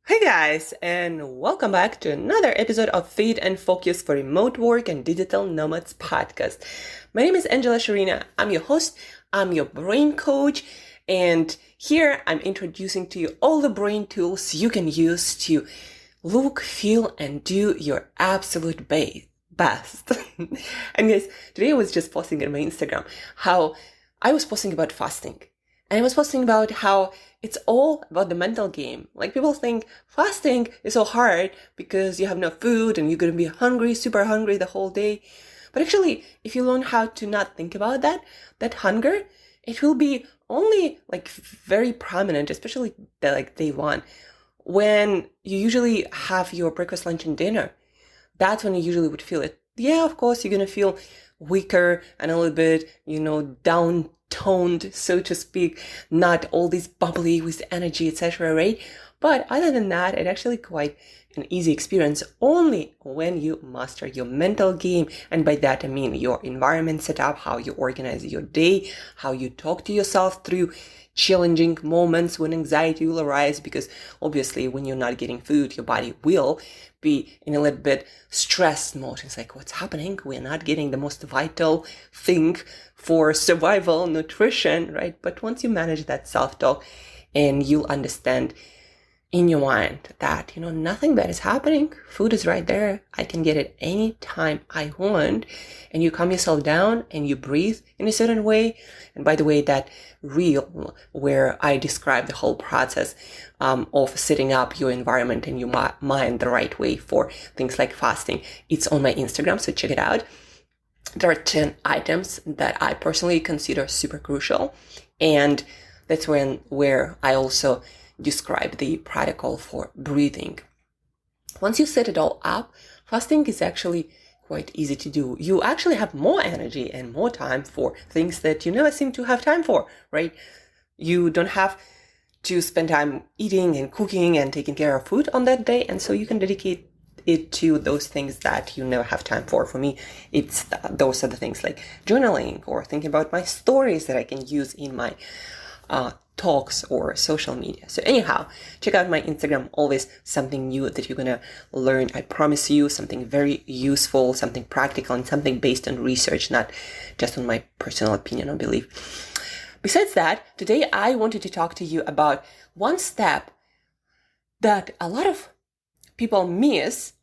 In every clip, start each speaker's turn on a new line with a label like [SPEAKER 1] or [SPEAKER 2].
[SPEAKER 1] Hey guys, and welcome back to another episode of Feed and Focus for Remote Work and Digital Nomads podcast. My name is Shurina. I'm your host, I'm your brain coach, and here I'm introducing to you all the brain tools you can use to look, feel, and do your absolute best. And guys, today I was just posting on my Instagram how I was posting about fasting. And I was posting about how it's all about the mental game. Like people think fasting is so hard because you have no food and you're going to be hungry, super hungry the whole day. But actually, if you learn how to not think about that hunger, it will be only like very prominent, especially like day one, when you usually have your breakfast, lunch, and dinner. That's when you usually would feel it. Yeah, of course, you're going to feel weaker and a little bit, down toned, so to speak, not all this bubbly with energy, etc., right? But other than that, it's actually quite an easy experience only when you master your mental game. And by that, I mean your environment setup, how you organize your day, how you talk to yourself through challenging moments when anxiety will arise, because obviously when you're not getting food, your body will be in a little bit stressed mode. It's like, what's happening? We're not getting the most vital thing for survival, nutrition, right? But once you manage that self-talk and you'll understand in your mind that, nothing bad is happening. Food is right there. I can get it anytime I want. And you calm yourself down and you breathe in a certain way. And by the way, that reel where I describe the whole process of setting up your environment and your mind the right way for things like fasting, it's on my Instagram, so check it out. There are 10 items that I personally consider super crucial. And that's where I also describe the protocol for breathing. Once you set it all up, fasting is actually quite easy to do. You actually have more energy and more time for things that you never seem to have time for, right? You don't have to spend time eating and cooking and taking care of food on that day, and so you can dedicate it to those things that you never have time for. For me, those are the things like journaling or thinking about my stories that I can use in my talks or social media. So anyhow, check out my Instagram. Always something new that you're gonna learn. I promise you something very useful, something practical, and something based on research, not just on my personal opinion or belief. Besides that, today I wanted to talk to you about one step that a lot of people miss,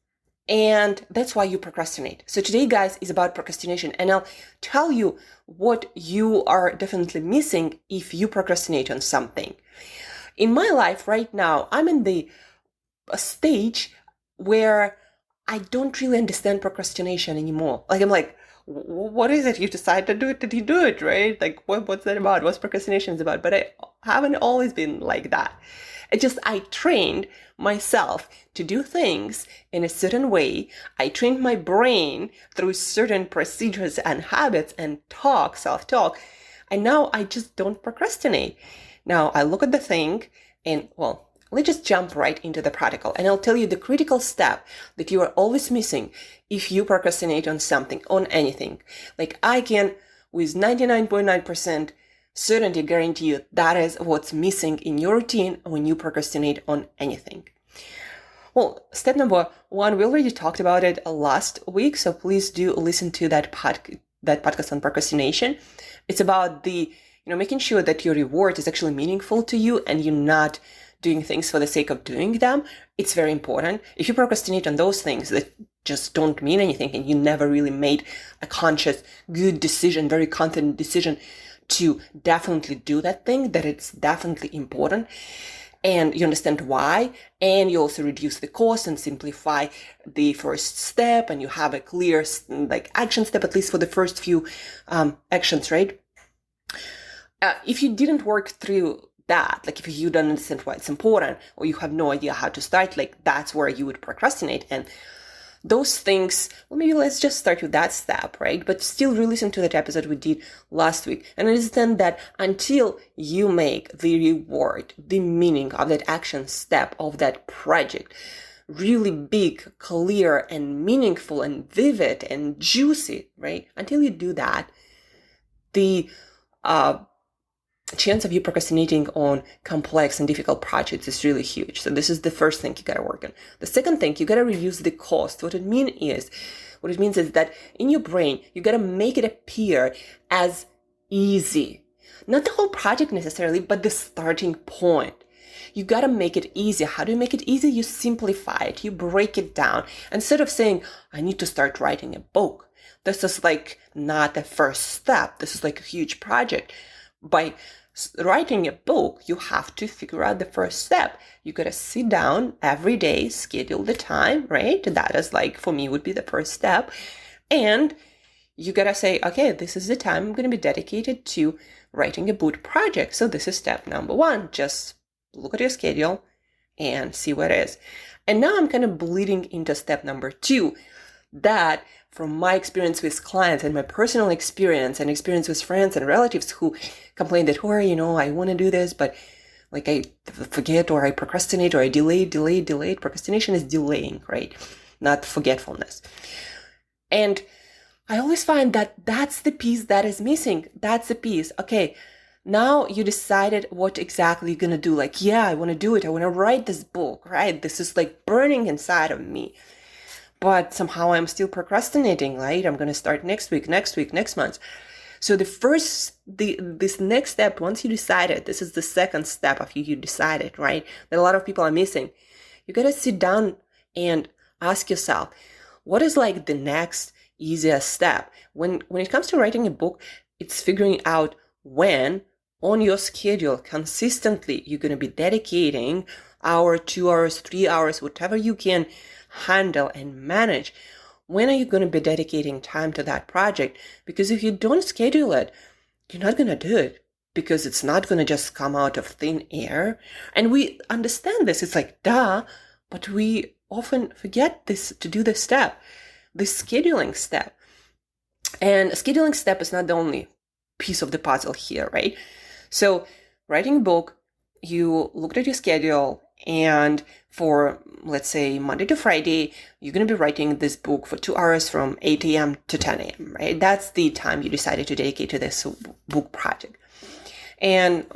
[SPEAKER 1] and that's why you procrastinate. So today, guys, is about procrastination, and I'll tell you what you are definitely missing if you procrastinate on something. In my life right now, I'm in the stage where I don't really understand procrastination anymore. Like, I'm like, what is it? You decide to do it, did you do it, right? Like, what's that about? What's procrastination about? But I haven't always been like that. I trained myself to do things in a certain way. I trained my brain through certain procedures and habits and self-talk. And now I just don't procrastinate. Now I look at the thing and, let's just jump right into the practical. And I'll tell you the critical step that you are always missing if you procrastinate on something, on anything. Like I can, with 99.9%, certainty guarantee you that is what's missing in your routine when you procrastinate on anything. Well, step number one, we already talked about it last week, so please do listen to that podcast on procrastination. It's about making sure that your reward is actually meaningful to you and you're not doing things for the sake of doing them. It's very important. If you procrastinate on those things that just don't mean anything and you never really made a conscious, good decision, very confident decision to definitely do that thing, that it's definitely important, and you understand why, and you also reduce the cost and simplify the first step, and you have a clear action step, at least for the first few actions, right? If you didn't work through that, like if you don't understand why it's important, or you have no idea how to start, that's where you would procrastinate. And those things, maybe let's just start with that step, right? But still re-listen to that episode we did last week and understand that until you make the reward, the meaning of that action step, of that project, really big, clear, and meaningful, and vivid, and juicy, right? Until you do that, the chance of you procrastinating on complex and difficult projects is really huge. So this is the first thing you gotta work on. The second thing, you gotta reduce the cost. What it means is that in your brain, you gotta make it appear as easy. Not the whole project necessarily, but the starting point. You gotta make it easy. How do you make it easy? You simplify it. You break it down. Instead of saying, I need to start writing a book. This is like not the first step. This is like a huge project. By writing a book, you have to figure out the first step. You gotta sit down every day, schedule the time, right? That is like, for me, would be the first step. And you gotta say, okay, this is the time I'm gonna be dedicated to writing a book project. So this is step number one. Just look at your schedule and see what it is. And now I'm kind of bleeding into step number two, that from my experience with clients and my personal experience and experience with friends and relatives who complain that, I want to do this, but like I forget or I procrastinate or I delay. Procrastination is delaying, right? Not forgetfulness. And I always find that that's the piece that is missing. That's the piece. Okay, now you decided what exactly you're going to do. Like, yeah, I want to do it. I want to write this book, right? This is like burning inside of me. But somehow I'm still procrastinating, right? I'm going to start next week, next month. So this next step, once you decided, this is the second step after you decided, right? That a lot of people are missing. You got to sit down and ask yourself, what is like the next easiest step? When it comes to writing a book, it's figuring out when on your schedule consistently you're going to be dedicating hour, 2 hours, 3 hours, whatever you can handle and manage. When are you going to be dedicating time to that project? Because if you don't schedule it, you're not going to do it, because it's not going to just come out of thin air. And we understand this. It's like, duh, but we often forget to do this step, this scheduling step. And a scheduling step is not the only piece of the puzzle here, right? So writing a book, you looked at your schedule, and for, let's say, Monday to Friday, you're going to be writing this book for 2 hours from 8 a.m. to 10 a.m., right? That's the time you decided to dedicate to this book project. And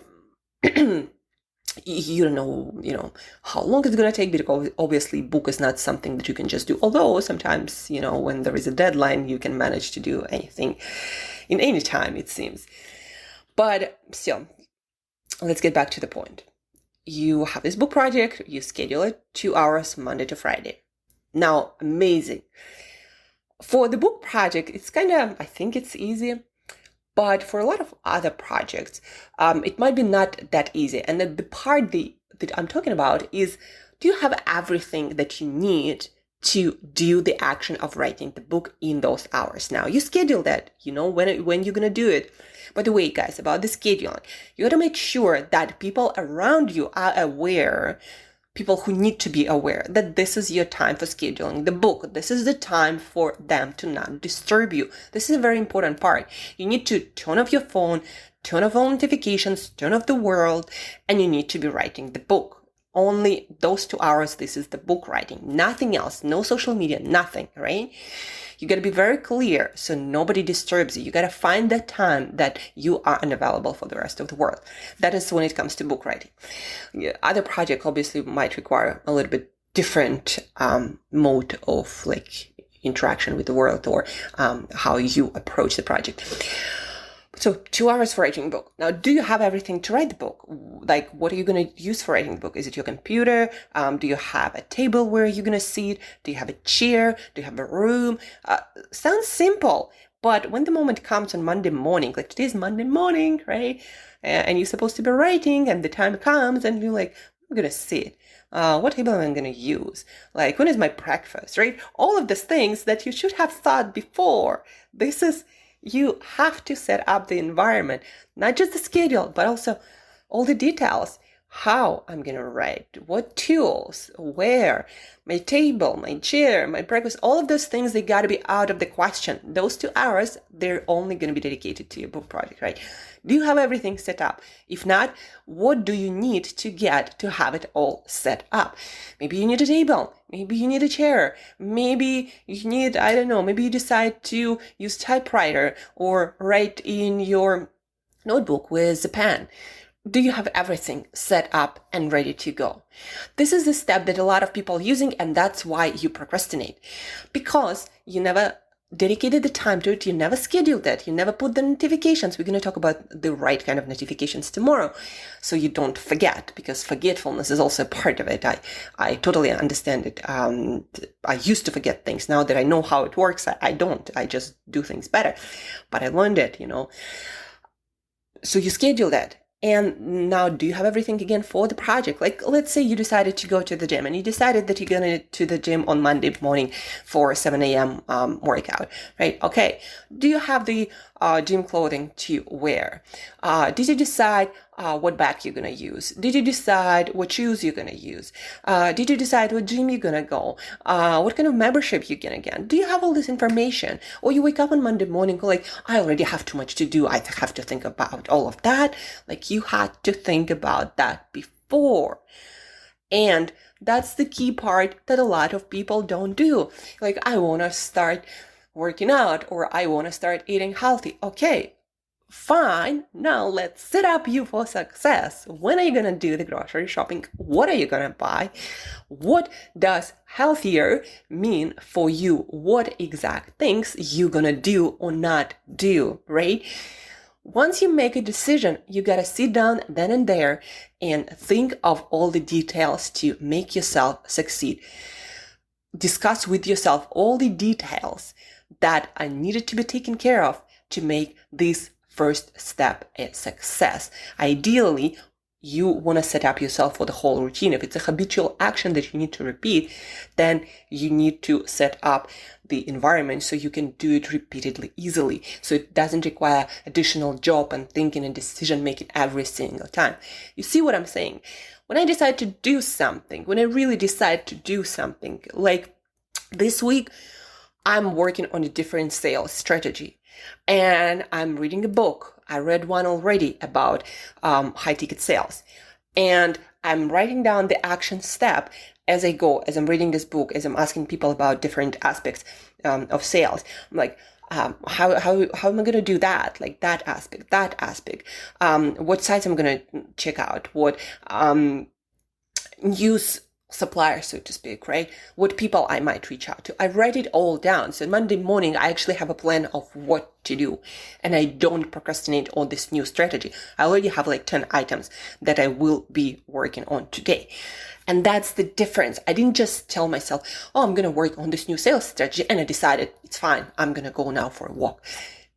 [SPEAKER 1] you don't know, how long it's going to take, because obviously book is not something that you can just do. Although sometimes, when there is a deadline, you can manage to do anything in any time, it seems. But still, let's get back to the point. You have this book project, you schedule it 2 hours, Monday to Friday. Now, amazing. For the book project, it's I think it's easy. But for a lot of other projects, it might be not that easy. And the part that I'm talking about is, do you have everything that you need to do the action of writing the book in those hours? Now, you schedule that, when you're going to do it. By the way, guys, about the scheduling, you got to make sure that people around you are aware, people who need to be aware that this is your time for scheduling the book. This is the time for them to not disturb you. This is a very important part. You need to turn off your phone, turn off all notifications, turn off the world, and you need to be writing the book. Only those 2 hours, this is the book writing. Nothing else, no social media, nothing, right? You got to be very clear so nobody disturbs you. You got to find that time that you are unavailable for the rest of the world. That is when it comes to book writing. Other projects obviously might require a little bit different mode of interaction with the world, or how you approach the project. So 2 hours for writing a book. Now, do you have everything to write the book? Like, what are you going to use for writing the book? Is it your computer? Do you have a table where you're going to sit? Do you have a chair? Do you have a room? Sounds simple, but when the moment comes on Monday morning, like today's Monday morning, right? And you're supposed to be writing, and the time comes and you're like, I'm going to sit. What table am I going to use? Like, when is my breakfast, right? All of these things that you should have thought before. You have to set up the environment, not just the schedule, but also all the details. How I'm going to write, what tools, where, my table, my chair, my breakfast, all of those things, they got to be out of the question. Those 2 hours, they're only going to be dedicated to your book project, right? Do you have everything set up? If not, what do you need to get to have it all set up? Maybe you need a table. Maybe you need a chair. Maybe you need, maybe you decide to use typewriter or write in your notebook with a pen? Do you have everything set up and ready to go? This is the step that a lot of people are using, and that's why you procrastinate. Because you never dedicated the time to it, you never scheduled it, you never put the notifications. We're going to talk about the right kind of notifications tomorrow, so you don't forget, because forgetfulness is also a part of it. I totally understand it. I used to forget things. Now that I know how it works, I don't. I just do things better. But I learned it, So you schedule that. And now, do you have everything again for the project? Like, let's say you decided to go to the gym and you decided that you're going to the gym on Monday morning for 7 a.m. Workout, right? Okay. Do you have the gym clothing to wear? Did you decide what bag you're going to use? Did you decide what shoes you're going to use? Did you decide what gym you're going to go? What kind of membership you're going to get? Do you have all this information? Or you wake up on Monday morning like, I already have too much to do. I have to think about all of that. Like, you had to think about that before. And that's the key part that a lot of people don't do. Like, I want to start working out, or I want to start eating healthy. Okay, fine. Now let's set up you for success. When are you going to do the grocery shopping? What are you going to buy? What does healthier mean for you? What exact things you going to do or not do, right? Once you make a decision, you got to sit down then and there and think of all the details to make yourself succeed. Discuss with yourself all the details that are needed to be taken care of to make this first step a success. Ideally, you want to set up yourself for the whole routine. If it's a habitual action that you need to repeat, then you need to set up the environment so you can do it repeatedly, easily. So it doesn't require additional job and thinking and decision making every single time. You see what I'm saying? When I decide to do something, when I really decide to do something, like this week, I'm working on a different sales strategy and I'm reading a book. I read one already about high ticket sales, and I'm writing down the action step as I go, as I'm reading this book, as I'm asking people about different aspects of sales. I'm like, how am I going to do that? Like that aspect, what sites I'm going to check out, what news supplier, so to speak, right? What people I might reach out to. I write it all down. So Monday morning, I actually have a plan of what to do. And I don't procrastinate on this new strategy. I already have like 10 items that I will be working on today. And that's the difference. I didn't just tell myself, oh, I'm going to work on this new sales strategy. And I decided it's fine. I'm going to go now for a walk.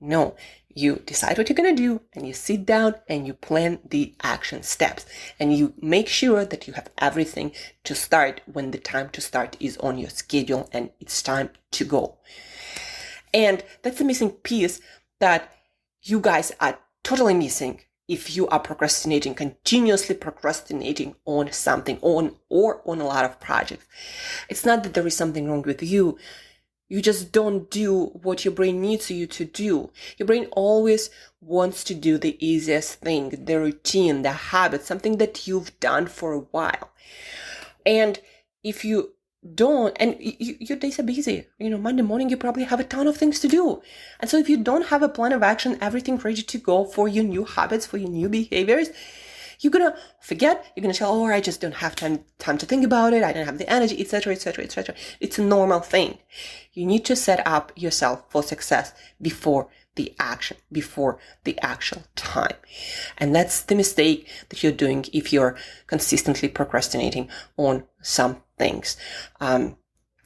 [SPEAKER 1] No. You decide what you're going to do, and you sit down and you plan the action steps, and you make sure that you have everything to start when the time to start is on your schedule and it's time to go. And that's the missing piece that you guys are totally missing if you are procrastinating, continuously procrastinating on something, on a lot of projects. It's not that there is something wrong with you. You just don't do what your brain needs you to do. Your brain always wants to do the easiest thing, the routine, the habit, something that you've done for a while. And if you don't, and your days are busy, Monday morning, you probably have a ton of things to do. And so if you don't have a plan of action, everything ready to go for your new habits, for your new behaviors, you're going to forget. You're going to say, oh, I just don't have time to think about it. I don't have the energy, etc., etc., etc. It's a normal thing. You need to set up yourself for success before the action, before the actual time. And that's the mistake that you're doing if you're consistently procrastinating on some things. And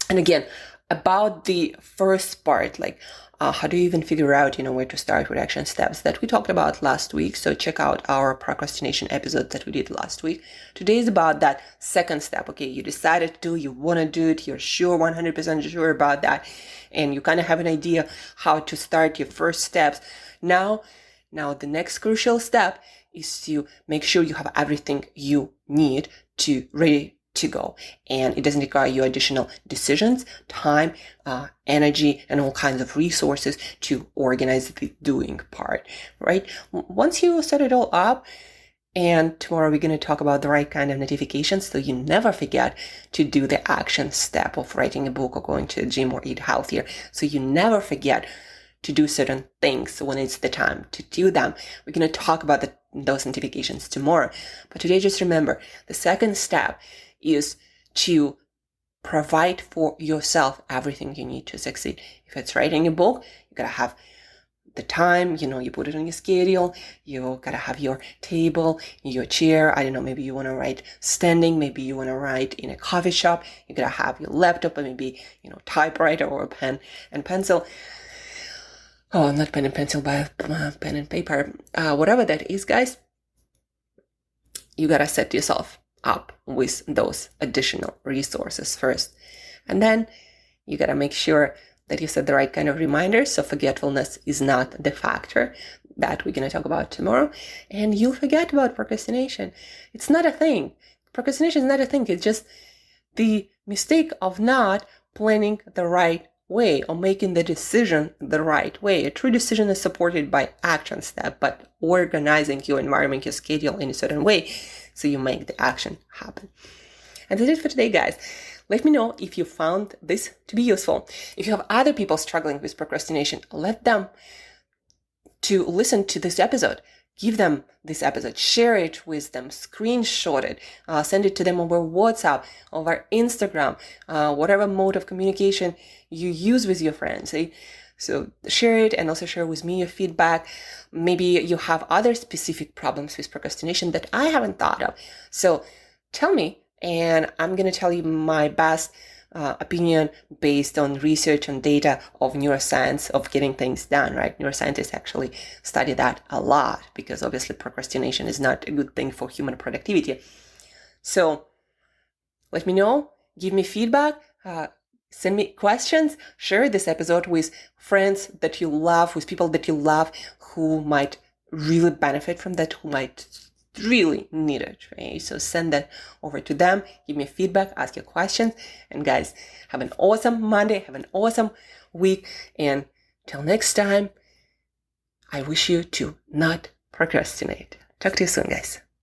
[SPEAKER 1] again, about the first part, like, how do you even figure out, where to start with action steps that we talked about last week? So check out our procrastination episode that we did last week. Today is about that second step. Okay, you decided to, you want to do it, you're sure, 100% sure about that, and you kind of have an idea how to start your first steps. Now the next crucial step is to make sure you have everything you need to ready to go. And it doesn't require you additional decisions, time, energy, and all kinds of resources to organize the doing part, right? Once you set it all up, and tomorrow we're going to talk about the right kind of notifications so you never forget to do the action step of writing a book or going to the gym or eat healthier. So you never forget to do certain things when it's the time to do them. We're going to talk about those notifications tomorrow. But today, just remember, the second step is to provide for yourself everything you need to succeed. If it's writing a book, you gotta have the time, you put it on your schedule, you gotta have your table, your chair, I don't know, maybe you wanna write standing, maybe you wanna write in a coffee shop, you gotta have your laptop and maybe, typewriter or a pen and pencil. Oh, not pen and pencil, but pen and paper. Whatever that is, guys, you gotta set yourself up with those additional resources first. And then you gotta make sure that you set the right kind of reminders, so forgetfulness is not the factor that we're gonna talk about tomorrow. And you'll forget about procrastination. It's not a thing. Procrastination is not a thing. It's just the mistake of not planning the right way or making the decision the right way. A true decision is supported by action step, but organizing your environment, your schedule in a certain way so you make the action happen. And that's it for today, guys. Let me know if you found this to be useful. If you have other people struggling with procrastination, let them to listen to this episode. Give them this episode, share it with them, screenshot it, send it to them over WhatsApp, over Instagram, whatever mode of communication you use with your friends. So share it and also share with me your feedback. Maybe you have other specific problems with procrastination that I haven't thought of. So tell me, and I'm going to tell you my best opinion based on research and data of neuroscience of getting things done, right? Neuroscientists actually study that a lot because obviously procrastination is not a good thing for human productivity. So let me know, give me feedback, send me questions, share this episode with friends that you love, with people that you love who might really benefit from that, who might really need it, right? So send that over to them, give me feedback, ask your questions, and guys, have an awesome Monday, have an awesome week, and till next time, I wish you to not procrastinate. Talk to you soon, guys.